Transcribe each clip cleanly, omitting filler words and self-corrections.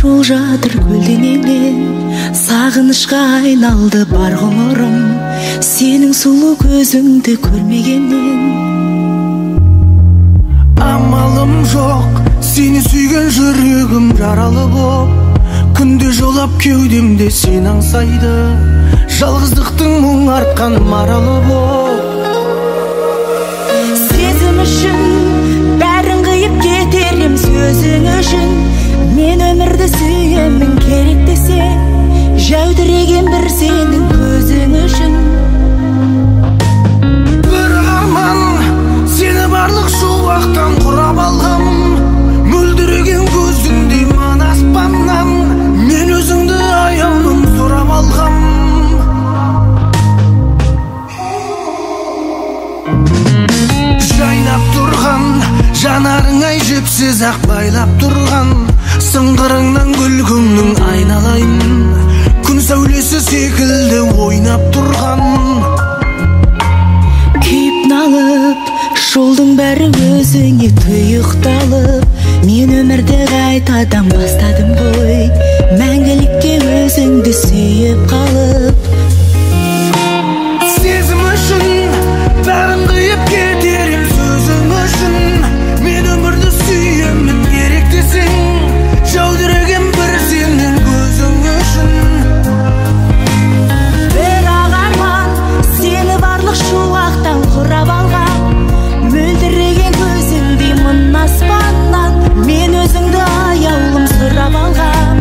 жол жатыр көлденеңнен, сағынышқа айналды бар ғұмырым, сенің сұлу көзіңді көрмегеннен. Амалым жоқ, сені сүйген жүрегім жаралы боп, күнде жолап кеудемде сен аңсайды, жалғыздықтың мұң артқан маралы боп. Сезім үшін бәрін қиып кетерім сөзің үшін, мен өмірді сүйемін керек десе, жәудіреген бір сенің көзің үшін. Бір арман сені барлық шуақтан құрап алғам, мөлдіреген көзіңдей мына аспаннан мен өзіңді аяулым сұрап алғам. Жайнап тұрған жанарыңай жіпсіз ақ байлап тұрған, сыңғырыңнан күлкіңнің айналайын, күн сәулесі секілді ойнап тұрған. Күйіп налып жолдың бәрі өзіңе тұйықталып, мен өмірді қайтадан бастадым ғой, мәңгілікке өзіңді сүйіп қалып. Сезім үшін бәрін қиып кетерім сөзің үшін, мен өмірді сүйемін керек десең, жәудіреген бір сенің көзің үшін. Бірақ арман сені барлық шуақтан құрап алған, мөлдіреген көзіңдей мына аспаннан мен өзіңді аяулым сұрап алғам.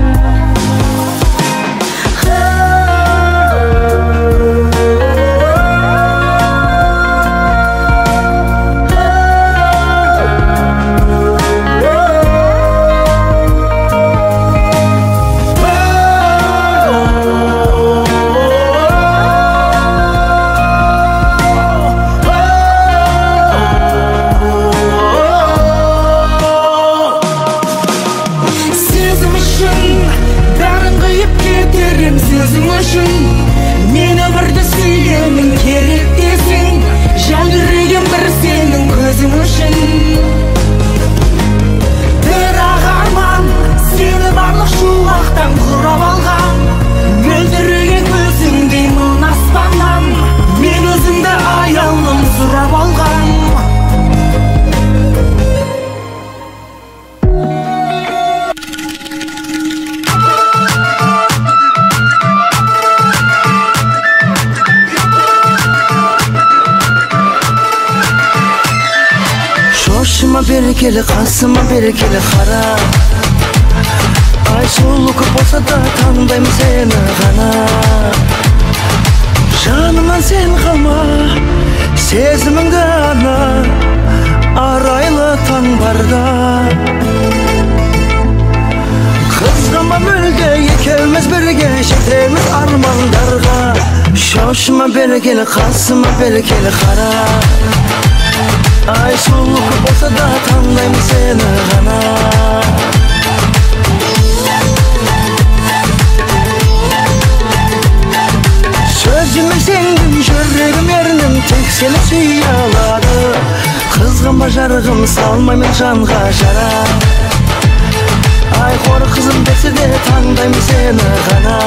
Сөзің үшін мен өмірді сүйемін керек десең, жәудіреген бір сенің көзің үшін. Бірақ арман сені барлық шуақтан құрап алған, мөлдіреген көзіңдей мына аспаннан мен өзіңді аяулым сұрап алғам. Шошыма берекелі, қасыма берекелі қара, ай сұлу көп болса да таңдаймын сені ғана. Жанымнан сен қалма, сезіміңді ана, арайлы таң барда. Қызғанба мүлде, екеуміз бірге жетеміз армандарға. Шошыма берекелі, қасыма берекелі қара, ай сұлу көп болса да таңдаймын сені ғана. Сөзіме сендім, жүрегім ернім, тек сені сүйе алады. Қызғанба жарығым, салмаймын жанға жара. Ай қор қызым берсе де таңдаймын сені ғана.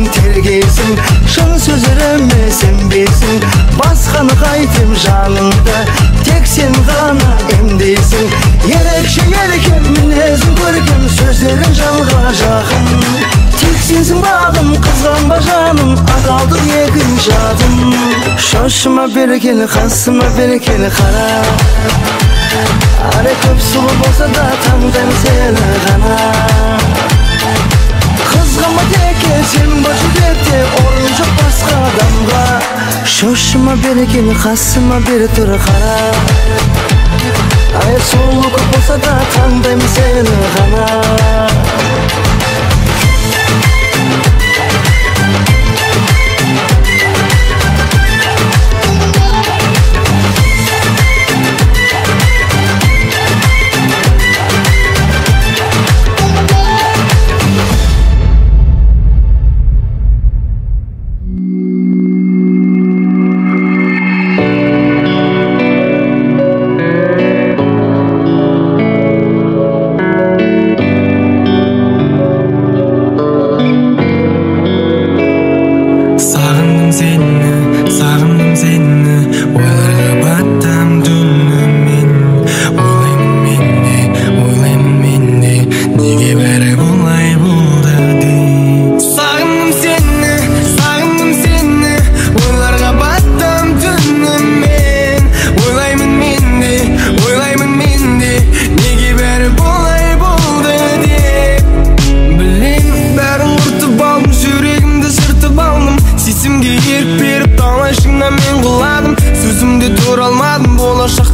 Тергейсің, шын сөздеріме сенбейсің, басқаны қайтем жаныңды, тек сен ғана емдейсің. Ерекше еркем, мінезің көркем, сөздерің жанға жақын, тек сенсің бағым, қызғанба жаным, адалдық екінші адым. Шошыма берекелі, қасыма берекелі қара, аре көп сұлу болса да таңдаймын сені ғана. Қызғанба теке, сен бар жүректе, орын жоқ басқа адамға. Шошыма берекелі, қасыма бері тұр қара, ай сұлу көп болса да таңдаймын сені ғана.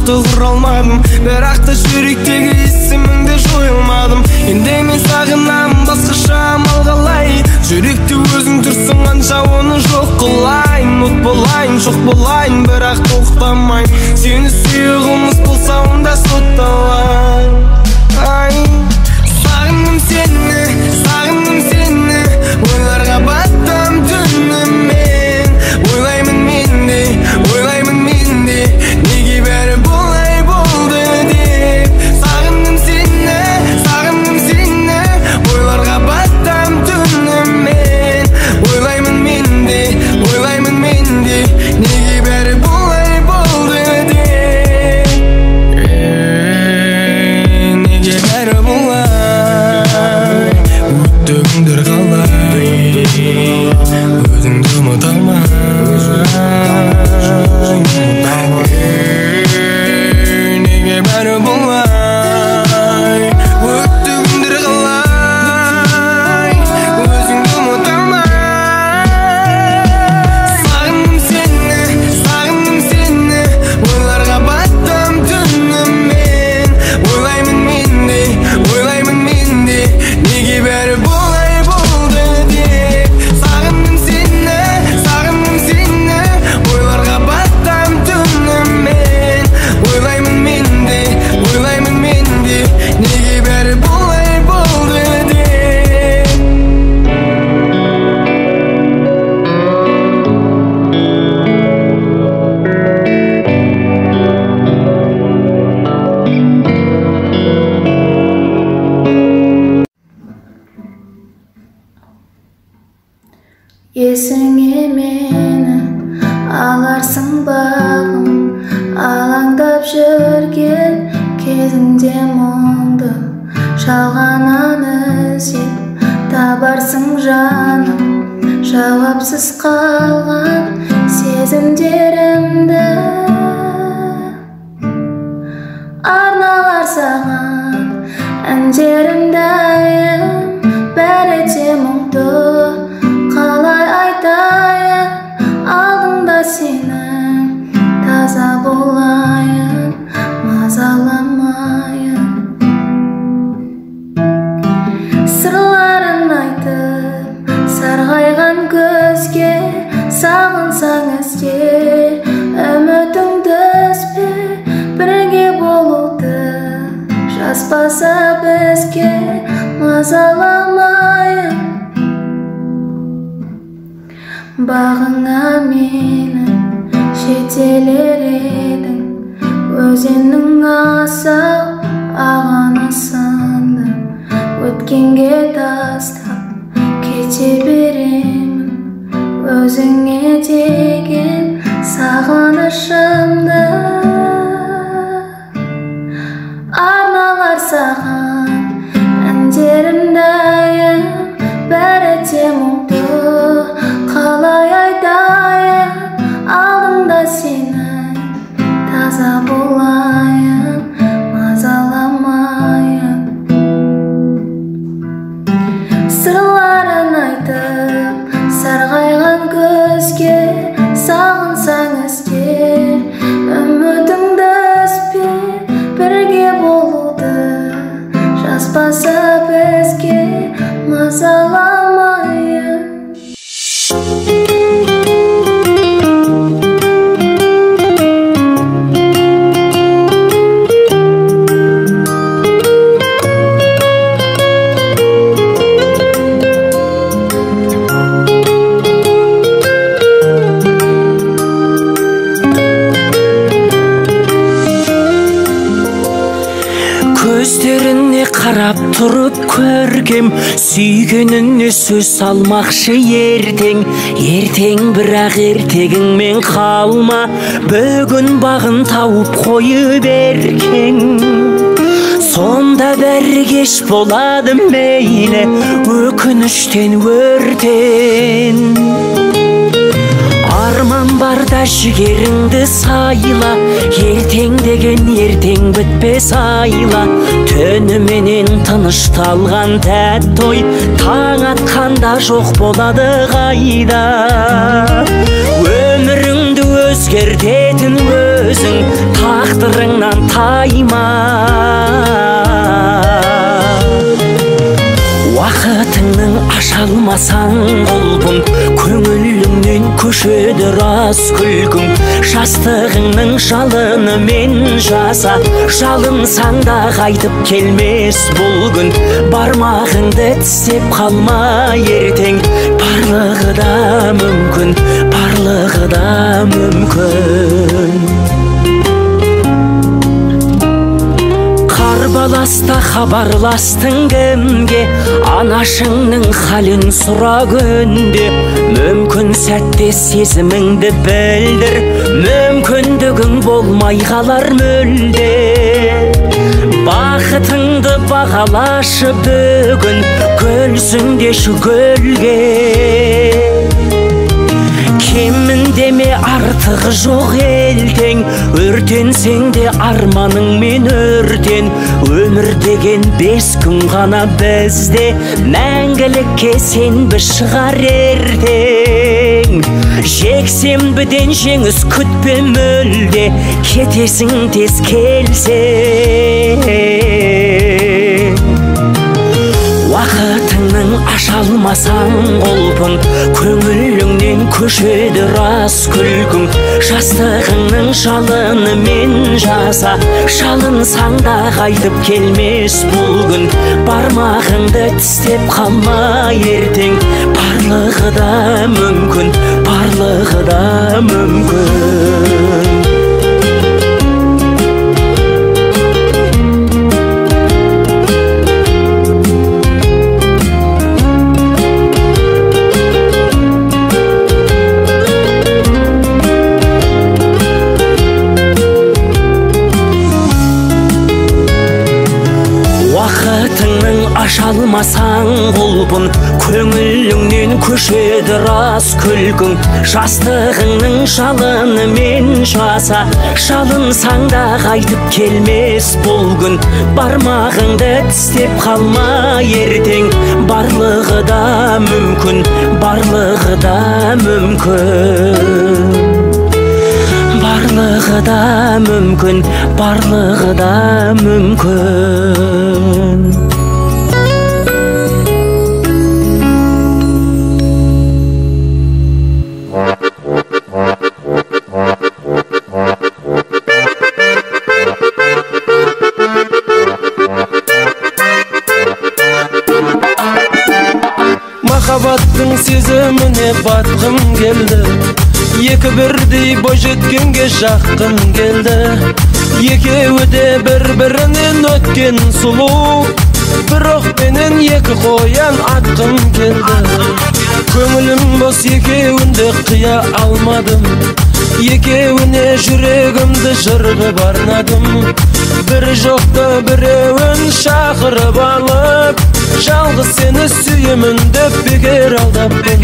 шындықты құра алмадым, бірақ та жүректегі есіміңді жойылмадым. Енді мен сағынамын, басқаша амал қалай? Жүректе өзің тұрсың қанша, оны жоқ қылайын. От болайын, жоқ болайын, бірақ тоқтамайын. Сені сүйе қылмыс болса, онда сотталайын. Сағындым сені, ойларға баттым түнімен. Ойлаймын мен де, неге бәрі болай болды деп. Сағындым сені, ойларға баттым түнімен. Ойлаймын мен де, неге бәрі болай болды деп. Неге бәрі болай, өтті күндер қалай, өзіңді ұмыта алмай. Неге бәрі болай, өтті күндер қалай, өзіңді ұмыта алмай. Сағындым сені, ойларға баттым түнімен. Ойлаймын мен де, неге бәрі болай болды деп. Сағындым сені, ойларға баттым түнімен. Ойлаймын мен де, неге бәрі болай болды деп. Есіңе мені аларсың бағым, алаңдап жүрген кезіңде мұңды жалғаннан іздеп табарсың жаным. Жауапсыз қалған сезімдерімді арналар саған әндерімдайым, бәрі де мұңды. Қалай айтайын, алдыңда сенің, таза болайын, мазаламайын. Сырларын айтып, сарғайған көзге, сағынсаң ізде, үмітіңді үзбе, бірге болуды жазбаса бізге, мазаламайын. Бағыңа менің жетелер едің, өзеннің асау ағаны сынды. Өткенге тастап кете беремін, өзіңе деген сағынышымды. Арналар саған әндерімдайым, бәрі де мұңды. Қалай айтайын, алдыңда сенің, таза болайын, мазаламайын. Сырларын айтып, сарғайған көзге, сағынсаң ізде, үмітіңді үзбе, бірге болуды жазбаса бізге, мазаламайын. Көздеріне қарап тұрып көргем, сүйгеніне сөз салмақшы ертең. Ертең бірақ ертегіңмен қалма, бүгін бағын тауып қойы беркең. Сонда бәрі кеш болады мейлі, өкініштен өртен. Арман барда жігеріңді сайла, ертең деген ертең бітпес айла. Түніменен тынышталған тәтті ой, таң атқанда жоқ болады қайда. Өміріңді өзгертетін өзің, тағдырыңнан тайма. Уақытыңның ашалмасаң құлпың, көңіліңнен көшеді рас күлкің. Жастығыңның жалынымен жаса, жалынсаң да қайтып келмес бұл күн. Бармағыңды тістеп қалма ертең, барлығы да мүмкін, барлығы да мүмкін. Қарбаласта хабарластың кімге, анашыңның халін сұра күнде. Мүмкін сәтте сезіміңді білдір, мүмкіндігің болмай қалар мүлде. Бақытыңды бағалашы бүгін, гүлсіңдеші гүлге. Кемін деме артық жоқ елтең, өртенсең де арманыңмен өртен. Өмір деген 5 күн ғана бізде, мәңгілікке сенбі шығар ертең. Жексенбіден жеңіс күтпе мүлде, кетесің тез келсең. Уақытыңның ашалмасаң құлпың, көңіліңнен көшеді рас күлкің. Жастығыңның жалынымен жаса, жалынсаң да қайтып келмес бұл күн. Бармағыңды тістеп қалма ертең, барлығы да мүмкін, барлығы да мүмкін. Ашалмасаң құлпың, көңіліңнен көшеді рас күлкің. Жастығыңның жалынымен жаса, жалынсаң да қайтып келмес бұл күн. Бармағыңды тістеп қалма ертең, барлығы да мүмкін, барлығы да мүмкін. Барлығы да мүмкін, барлығы да мүмкін. Махаббаттың сезіміне батқым келді, екі бірдей бой жеткенге жақын келді. Екеуі де бір-бірінен өткен сұлу, бір оқпенен екі қоян атқым келді. Көңілім бос, екеуінде қия алмадым, екеуіне жүрегімді жырғып арнадым. Бірі жоқты біреуін шақырып алып, жалғыз сені сүйемін деп бекер алдаппын.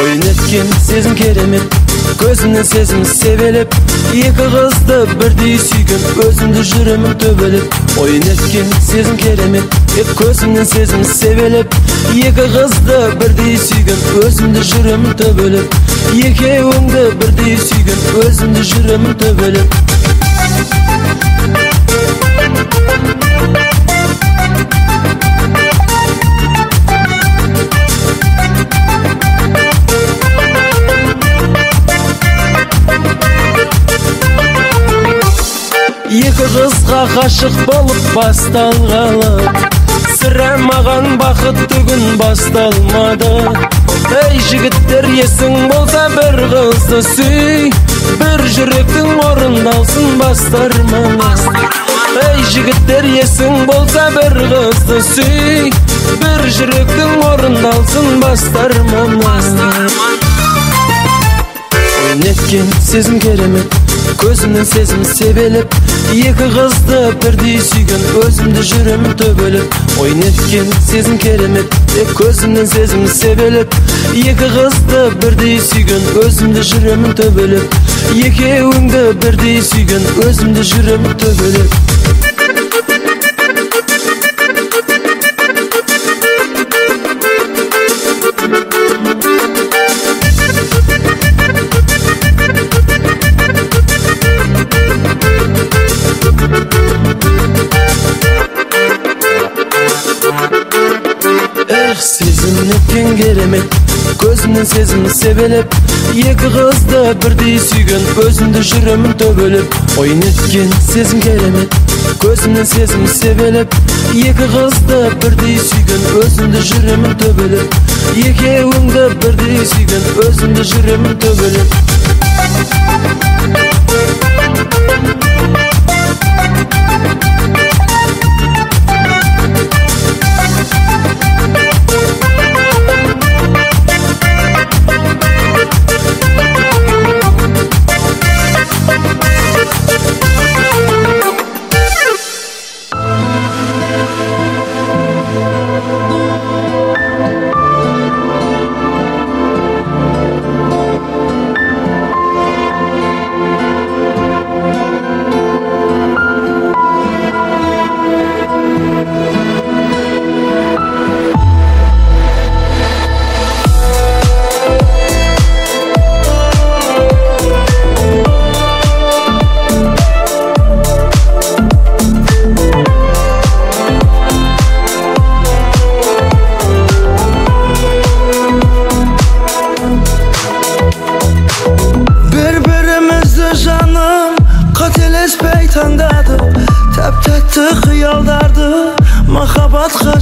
Ойын еткен сезім керемет, көзімнен сезім себелеп. Екі қызды бірдей сүйген, өзімді жүремін төбелеп. Ойын еткен сезім керемет, көзімнен сезім себелеп. Екі қызды бірдей сүйген, өзімді жүремін төбелеп. Екеуіңді бірдей сүйген, өзімді жүремін төбелеп. Екі қызға ғашық болып басталғалы, сірә маған бақытты күн басталмады. Ей жігіттер, есің болса бір қызды сүй, бір жүректің орындалсын бастар мана. Ей жігіттер, есің болса бір қызды сүй, бір жүректің орындалсын бастар мана. Ойын еткен сезім керемет, көзімнен сезім себелеп. Екі қызды бірдей сүйген, өзімді жүремін төбелеп. Ойын еткен сезім керемет, көзімнен сезім себелеп. Екі қызды бірдей сүйген, өзімді жүремін төбелеп. Екеуіңді бірдей сүйген, өзімді жүремін төбелеп. керемет. Көзімнің сезімі себелеп, екі қызды бірдей сүйген, өзімді жүремін төбелеп, ойын еткен сезім керемет. Көзімнің сезімі себелеп, екі қызды бірдей сүйген, өзімді жүремін төбелеп, екеуіңді бірдей сүйген, өзімді жүремін төбелеп.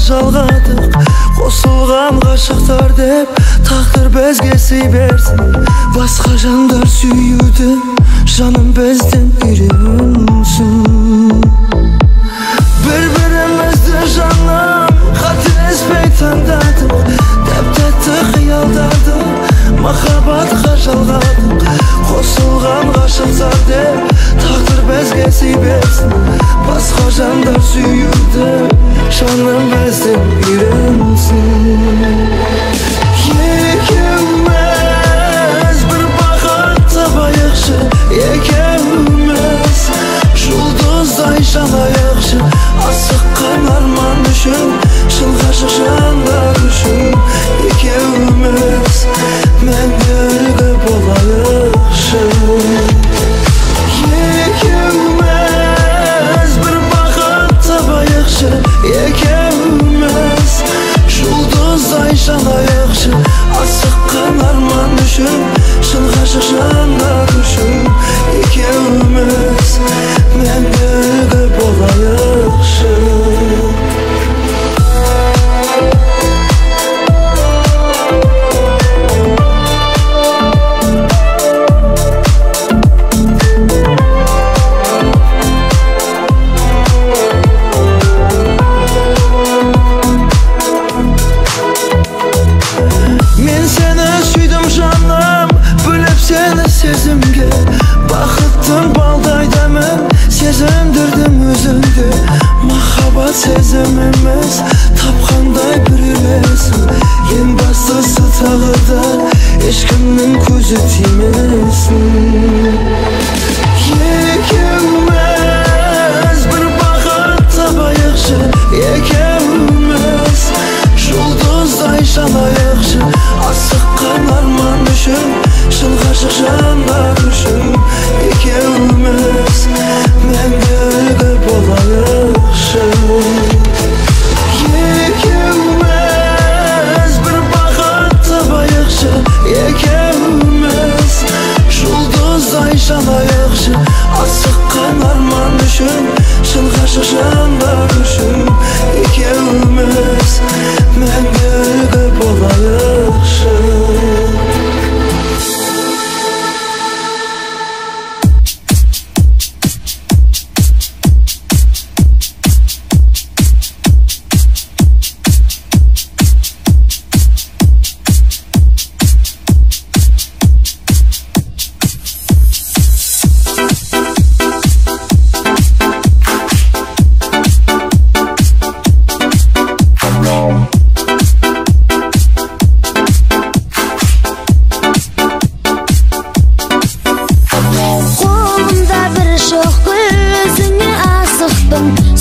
Жалғадық, қосылған ғашықтар деп, тағдыр бізге сый берсін. Басқа жандар сүйуді, жаным бізден үйренсін. Бір-бірімізді жаным, қателеспей таңдадық, тәп-тәтті қиялдарды, махаббатқа жалғадық. Қосылған ғашықтар деп, тағдыр бізге сый берсін. Басқа жандар сүйуді, жаным бізден үйренсін. Екеуміз бір бақыт табайықшы, екеуміз жұлдыздай жанайықшы. Асыққан арман үшін, шын ғашық жандар үшін, екеуміз мәңгілігі болайықшы. Екеуміз жұлдыздай жанайықшы. Асыққан арман үшін, шын ғашық жандар үшін, екеуміз мәңгілігі болайықшы. Сезімге бақыттың балдай дәмін сезіндірдім өзіңде. Махаббат сезіміміз тапқандай бір үйлесін. Ең бастысы тағы да ешкімнің көзі тимесін. Екеуміз бір бақыт табайықшы, екеуміз жұлдыздай жанайықшы. Асыққан арман үшін, шын ғашық жандар үшін, екеуміз мәңгілігі болайықшы. Екеуміз бір бақыт табайықшы, екеуміз жұлдыздай жанайықшы. Асыққан арман үшін, шын ғашық жандар үшін, екеуміз мәңгілігі болайықшы.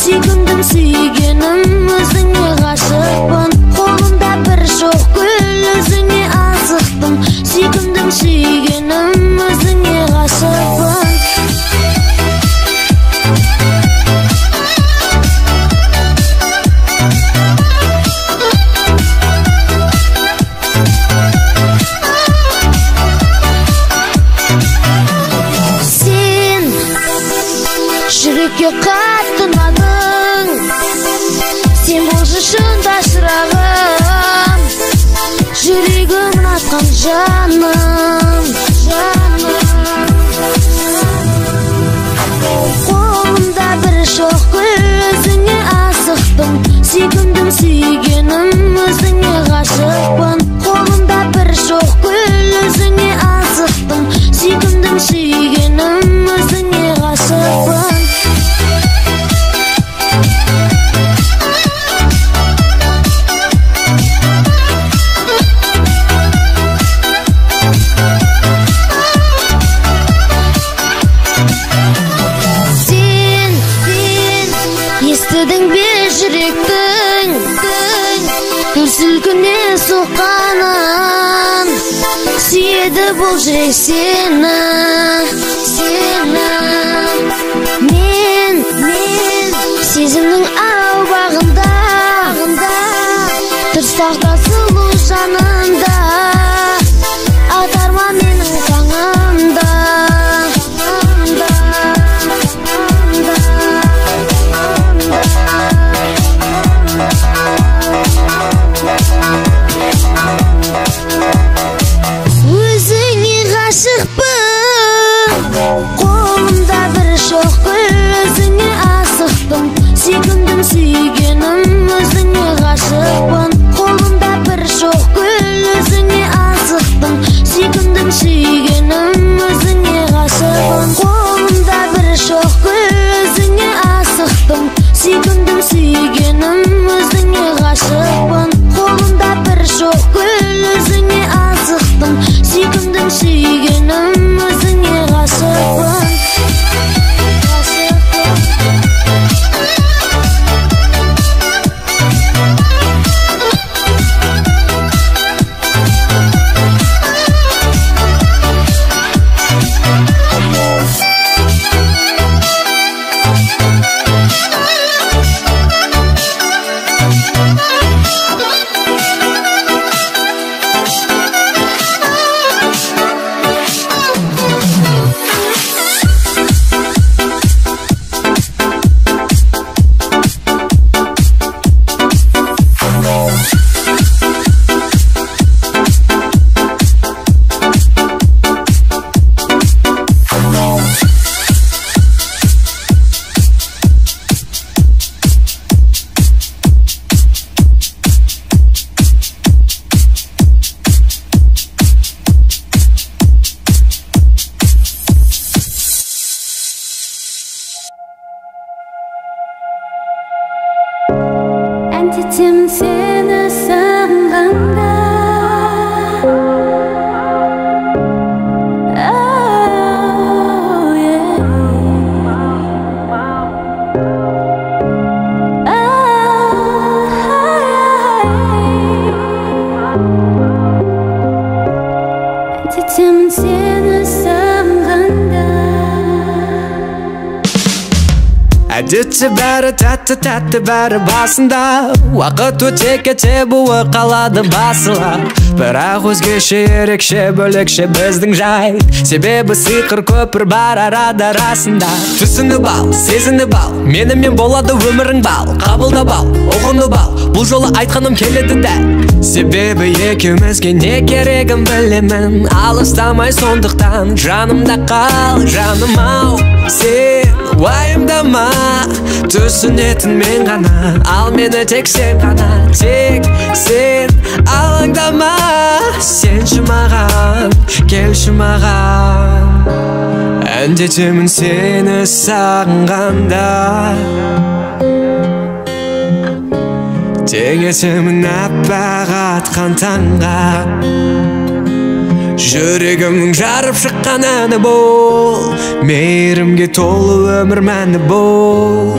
Сүйгендім сүйгенім өзіңе ғашықпын. Қолымда бір жоқ гүл өзіңе азықпын. Сүйгендім сүйгенім өзіңе ғашықпын. başında şırağım, жүрегімін атқан жаным. Қолымда бір шоқ гүл, өзіңе асықтым, сүйкімдім сүйгенім, өзіңе ғашықпын. Қолымда бір шоқ гүл, өзіңе асықтым, сүйкімдім сүйгенім, өзіңе ғашықпын. Естідің бе жүректің дүр сілкіне соққанын, сүйеді бұл жүрек сені. Мен сезімнің ау бағында, тұрсақта сұлу жанында, атарма менің таңымда. Өзіңе ғашықпын, қолымда бір шоқ гүл, өзіңе асықтым, сүйкімдім сүйгенім, өзіңе ғашықпын. Қолымда бір шоқ гүл, өзіңе асықтым, сүйкімдім сүйгенім, өзіңе ғашықпын. Қолымда бір шоқ гүл, өзіңе асықтым, сүйкімдім сүйгенім, өзіңе ғашықпын. Қолымда бір шоқ гүл, өзіңе асықтым, сүйкімдім сүйгенім, өзіңе ғашықпын. Әндетем сені сағынғанда, әндетемін сені сағынғанда. Әдетте бәрі тәтті бәрі басында, уақыт өте кете буы қалады басыла. Бірақ өзгеше ерекше бөлекше біздің жай, себебі сиқыр көпір бар арада расында. Түсініп ал, сезініп ал, менімен болады өмірің бал. Қабылдап ал, ұғынып ал, бұл жолы айтқаным келеді дәл. Себебі екеумізге не керегін білемін, алыстамай сондықтан жанымда қал, жаным ау. Сен уайымдама, түсінетін мен ғана, ал мені тек сен ғана, тек сен алаңдама. Сенші маған, келші маған, әндетемін сені сағынғанда. Тек есімін аппақ атқан таңға, жүрегімнің жарып шыққан әні бол, мейірімге толы өмір мәні бол.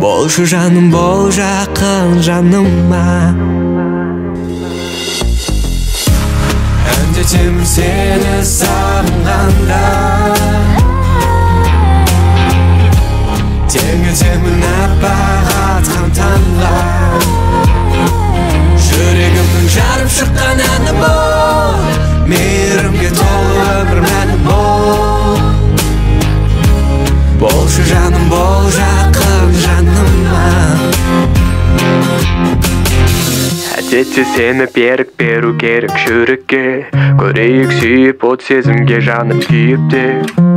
Болшы жаным, бол жақын жаныма. Әндетемін сені сағынғанда, теңетемін аппақ атқан таңға, жүрегімнің жарып шыққан әні бол, мейірімге толы өмір мәні бол. Болшы жаным, бол жақын жаныма. жетсе сені берік беру керек жүрекке, көрейік сүйіп от сезімге жанып күйіп те.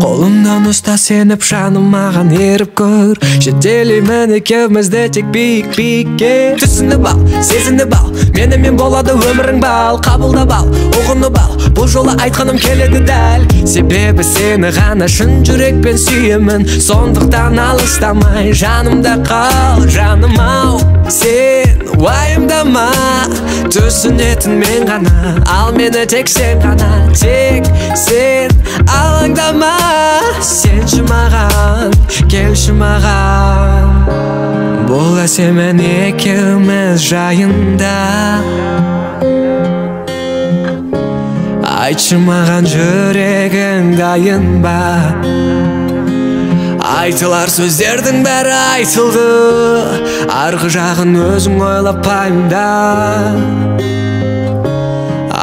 Қолымнан ұста сеніп жаным маған еріп көр, жетелеймін екеумізді тек биік-биікке. Түсініп ал, сезініп ал, менімен болады өмірің бал. Қабылдап ал, ұғынып ал, бұл жолы айтқаным келеді дәл. Себебі сені ғана шын жүрекпен сүйемін, сондықтан алыстамай жанымда қал, жаным ау. Сен уайымдама, түсінетін мен ғана, ал мені тек сен ғана, тек сен алаңдама. Сенші маған, келші маған, бұл әсемен екеуміз жайында. Айтшы маған жүрегің дайын ба? Айтылар сөздердің бәрі айтылды, арғы жағын өзің ойлап пайымда.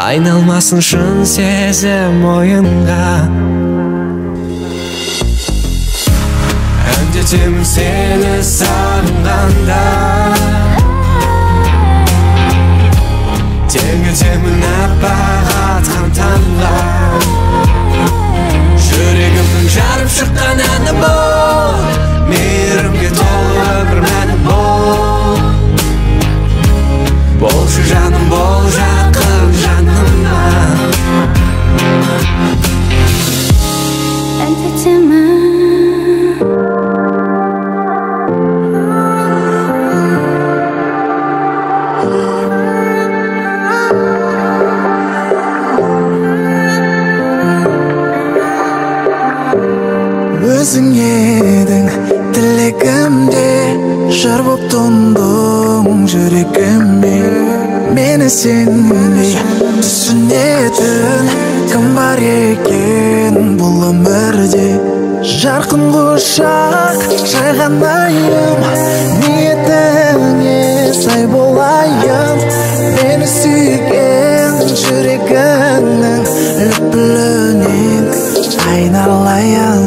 Айналмасын шын сезім ойынға. Әндетемін сені сағынғанда, теңертемін аппақ атқан таңға. Жүрегімнің жарып шыққан әні бұл, мейірімге толы өмір мәні бұл. Болшы жаным, бол жақын жаныма. Әндетемін өзің едің тілегімде, жар боп тұндың жүрегіме. Мені сенбей түсінетін кім бар екен бұл өмірде? Жарқын құшақ жайғанайым, ниетіңе сай болайын. Мені сүйген жүрегіңнің лүпілінен айналайын.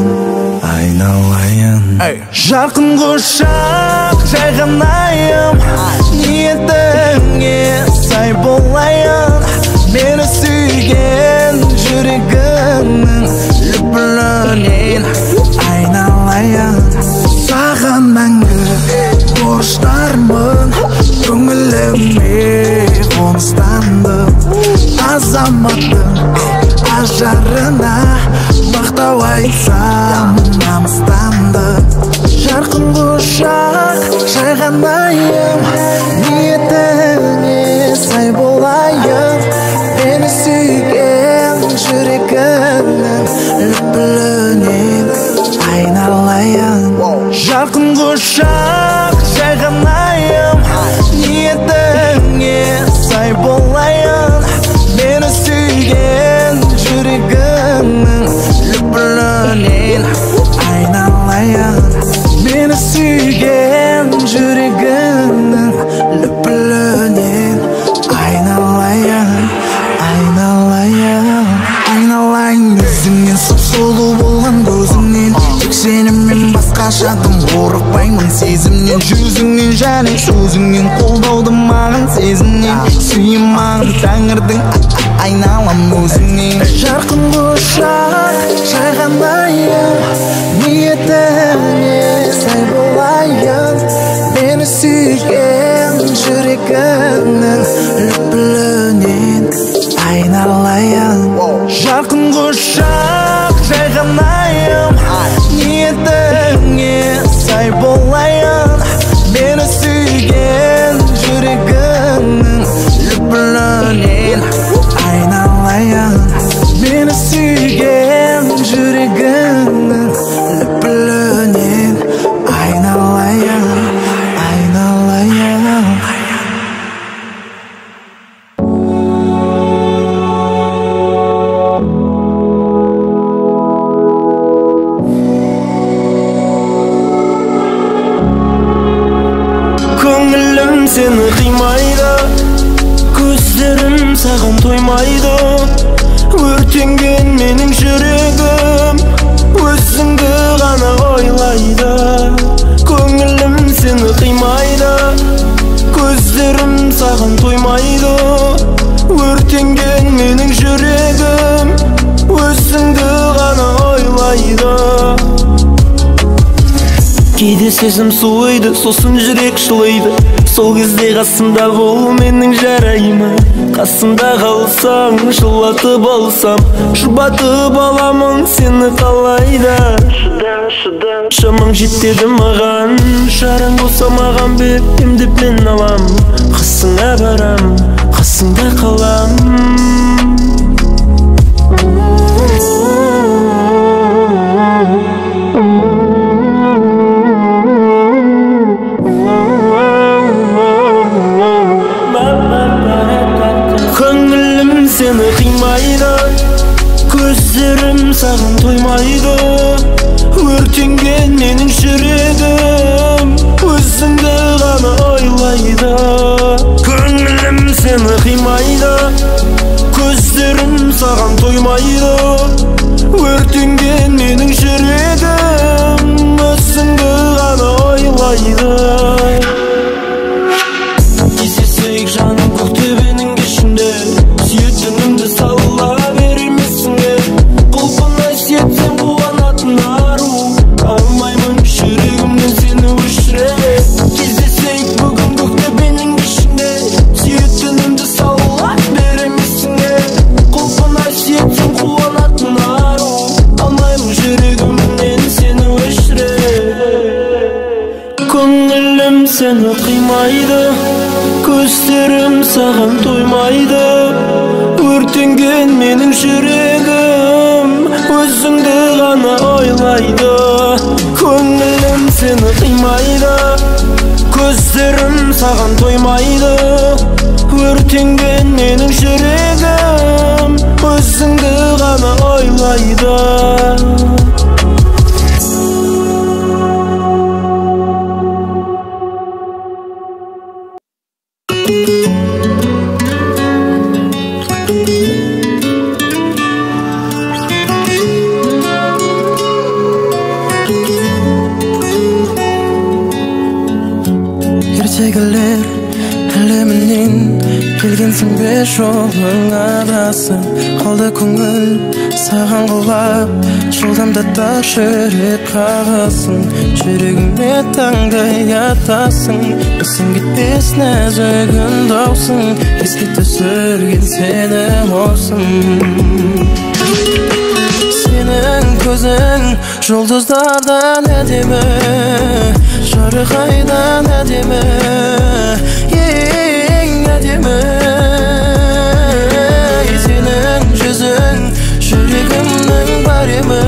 Жарқын құшақ жайғанайым, ниетіңе сай болайын. Мені сүйген жүрегіңнің лүпілінен айналайын. Саған мәңгі борыштармын, көңіліме қоныстандым. Азаматтың ажарына мақтау айтсам намыстанды. Жарқын құшақ жайғанайым, ниетіңе сай болайын. Мені сүйген жүрегіңнің лүпілінен айналайын. Жарқын құшақ жайғанайым, ниетіңе сай болайын. Мені сүйген жүрегіңнің лүпілінен айналайын. Мені сүйген жүрегіңнің лүпілінен айналайын. Айналайын өзіңнен, сұп-сұлу болған көзіңнен. Тек сенімен басқашадым, қорықпаймын сезімнен. Жүзіңнен және сөзіңнен, қолдауды маған сезімнен. Сүйім маған тәңірдің, айналам өзіңнен. Жарқын құшақ жайғанайым, ниетіңе сай болайын. Мені сүйген жүрегіңнің лүпілінен айналайын. Жарқын құшақ жайғанайым, ниетіңе сай болайын. Мені сүйген жүрегіңнің лүпілінен айналайын. Мені сүйген жүрегіңнің лүпілінен айналайын. Көңілім сені қимайды, көздерім саған тоймайды. Өртенген менің жүрегім өзіңді ғана ойлайды. Көңілім сені қимайды, көздерім саған тоймайды. Meni сезім суйды, сосын жүрек жылайды. Сол кезде қасымда бол, менің жарайма. Қасымда қалсаң, жылатып алсам, жұбатып аламын сені қалайда. Шамаң жетеді маған, жараң болса маған бер, емдеп мен алам. Қасыңа барам, қасыңда қалам. Көңілім сені қимайды, көздерім саған тоймайды. Өртенген менің жүрегім өзіңді ғана ойлайды. Көңілім сені қимайды, көздерім саған тоймайды. Өртенген менің жүрегім өзіңді ғана ойлайды. Кездесейік жаным көктөбенің кешінде, сүйетінімді салла бермесіңе. Құлпына сетсем қуанатын ару, алмаймын жүрегімнен сені өшіре. Кездесейік бүгін көктөбенің кешінде, сүйетінімді салла бермесіңе. Құлпына сетсем қуанатын ару, алмаймын жүрегімнен сені өшіре. Көңілім сені қимайды, көздерім саған тоймайды. Өртенген менің жүрегім өзіңді ғана ойлайды. Көңілім сені қимайды, көздерім саған тоймайды. Өртенген менің жүрегім өзіңді ғана ойлайды. Ертегілер әлемінен келгенсің бе жолың адасың. Қалды көңіл саған құлап, жылдамдата жүрек қағасың. Жүрегіме таңдай атасың, есің кетпес нәзік үндаусың. Еске түсірген сені осың. Сенің көзің жұлдыздардан әдемі, жарқырайдан әдемі, ең әдемі. Сенің жүзің жүрегімнің баремі,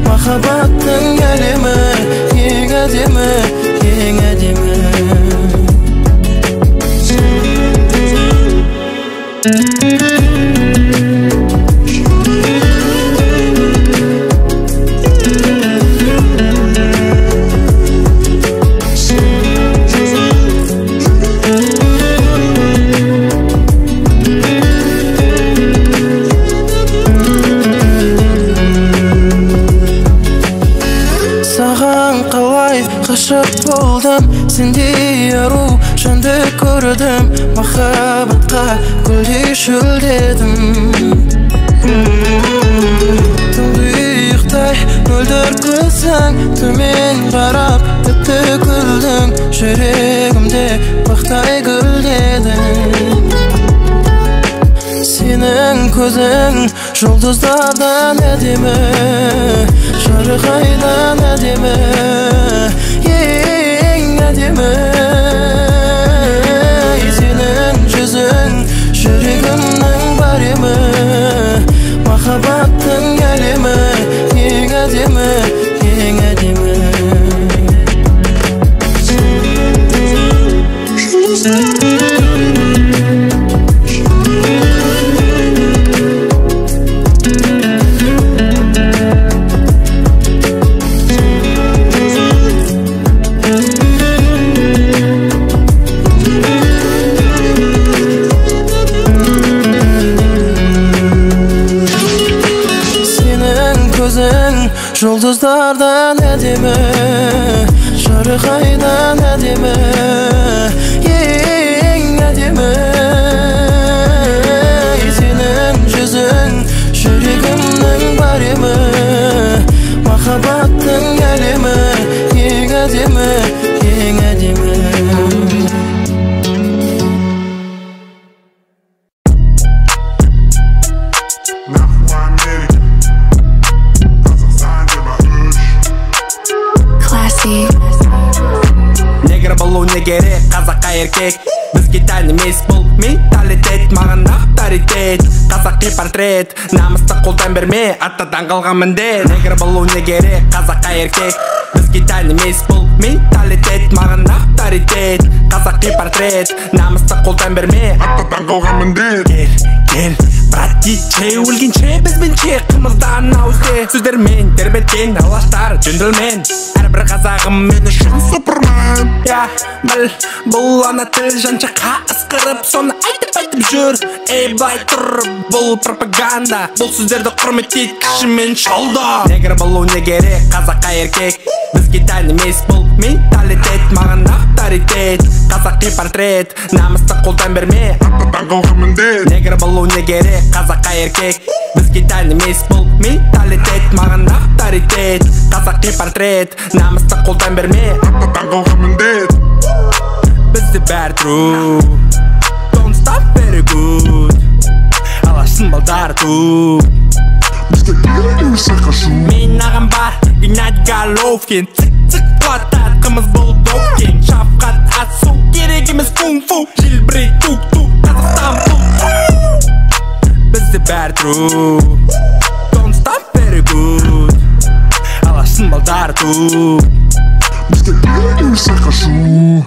махаббаттың әлемі, ең әдемі, ең әдемі. Ғашық болдым, сендей ару жанды көрдім. Махаббатқа гүлдей шөлдедім. Тұңғиықтай мөлдір көзің, төмен қарап тіпті күлдің. Жүрегімде бақтай гүлдедің. Сенің көзің жұлдыздардан әдемі, жарқырайдан әдемі, ең әдемі. Сенің жүзің жүрегімнің баремі, махаббаттың әлемі, ең әдемі, ең әдемі. Жұлдыздардан әдемі, жарқырайдан әдемі, ең әдемі. Сенің жүзің жүрегімнің баремі, махаббаттың әлемі, ең әдемі, ең әдемі. Негр болу не керек, қазаққа еркек. Бізге тән емес бұл менталитет, маған авторитет. Қазақи портрет, намысты қолдан берме, атадан қалған міндет. Негр болу не керек, қазаққа еркек. Бізге тән емес бұл менталитет, маған авторитет. Қазақи портрет, намысты қолдан берме, атадан қалған міндет. Кел, брат дичей өлгенше бізбенше қымыздан ауызде. Сөздермен тербеткен алаштар жөнделмен. Әрбір қазағым мен үшін супермен. Я біл, бұл ана тіл жаншақа ысқырып, соны айтып жүр. Ей былай тұр, бұл пропаганда. Бұл сөздерді құрметтейді кішімен шалда. Негр болу не керек, қазаққа еркек. Бізге тән емес бұл менталитет, маған авторитет. Қазақи портрет, намысты қолдан берме, атадан қалған міндет. Негр болу не керек, қазаққа еркек. Бізге тән емес бұл менталитет, маған авторитет. Қазақи портрет, намысты қолдан берме, атадан қалған міндет. Бізді бәрі true, don't stop very good. Алашын балдар ту, бізді ерген сақашу. Мен ағам бар, Геннадий Головкин. Цик-цик қуаттат, қымыз бұл допкин. Шапқат асу, керек емес кунг-фу. Желбірей тук-тук, Қазақстан бұл. Бізді бәрі true, don't stop very good. Алашын балдар ту, бізді ерген сақашу.